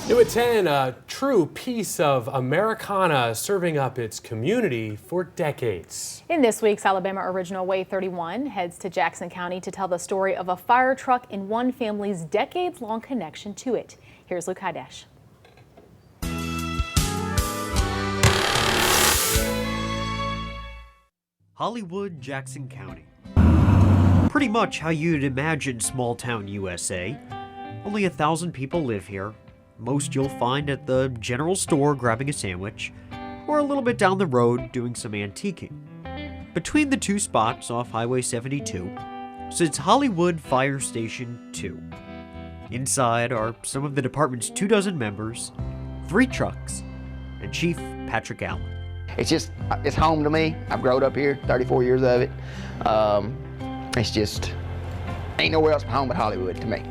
New at 10, a true piece of Americana serving up its community for decades. In this week's Alabama Original, Way 31 heads to Jackson County to tell the story of a fire truck and one family's decades-long connection to it. Here's Luke Hydash. Hollywood, Jackson County. Pretty much how you'd imagine small-town USA. Only 1,000 people live here. Most you'll find at the general store grabbing a sandwich, or a little bit down the road doing some antiquing. Between the two spots off Highway 72 sits Hollywood Fire Station 2. Inside are some of the department's 24 members, 3 trucks, and Chief Patrick Allen. It's home to me. I've grown up here, 34 years of it. It's just, ain't nowhere else home but Hollywood to me.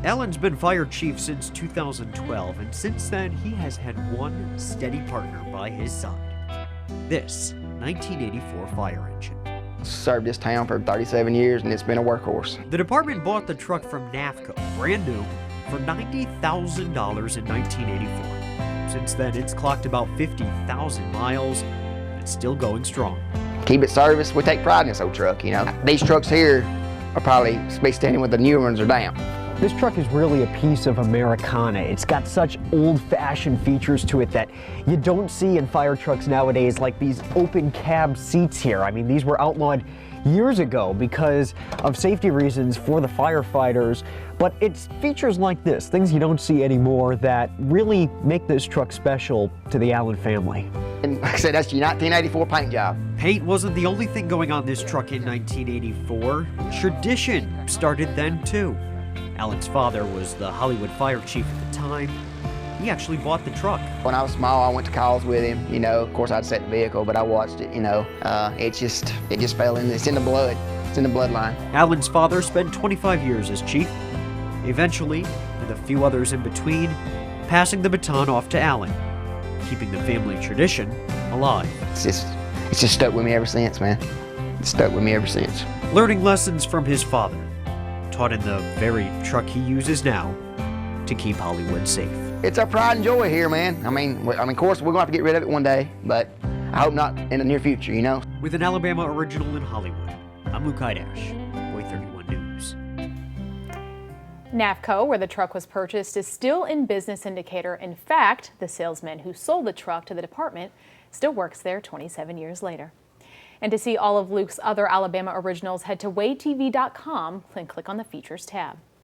Allen's been fire chief since 2012, and since then he has had one steady partner by his side. This 1984 fire engine. Served this town for 37 years and it's been a workhorse. The department bought the truck from NAFCO, brand new, for $90,000 in 1984. Since then it's clocked about 50,000 miles and it's still going strong. Keep it serviced. We take pride in this old truck, you know. These trucks here are probably be standing with the newer ones are down. This truck is really a piece of Americana. It's got such old-fashioned features to it that you don't see in fire trucks nowadays, like these open cab seats here. I mean, these were outlawed years ago because of safety reasons for the firefighters, but it's features like this, things you don't see anymore, that really make this truck special to the Allen family. And like I said, that's your 1984 paint job. Paint wasn't the only thing going on this truck in 1984. Tradition started then too. Allen's father was the Hollywood fire chief at the time. He actually bought the truck. When I was small, I went to calls with him, you know. Of course, I'd set the vehicle, but I watched it, you know. It just fell in. It's in the blood. It's in the bloodline. Allen's father spent 25 years as chief, eventually, with a few others in between, passing the baton off to Allen, keeping the family tradition alive. It's just stuck with me ever since, man. It's stuck with me ever since. Learning lessons from his father, taught in the very truck he uses now to keep Hollywood safe. It's our pride and joy here, man. I mean, of course, we're going to have to get rid of it one day, but I hope not in the near future, you know. With an Alabama Original in Hollywood, I'm Luke Hydash, Way 31 News. NAFCO, where the truck was purchased, is still in business in Decatur. In fact, the salesman who sold the truck to the department still works there 27 years later. And to see all of Luke's other Alabama Originals, head to waytv.com and click on the Features tab.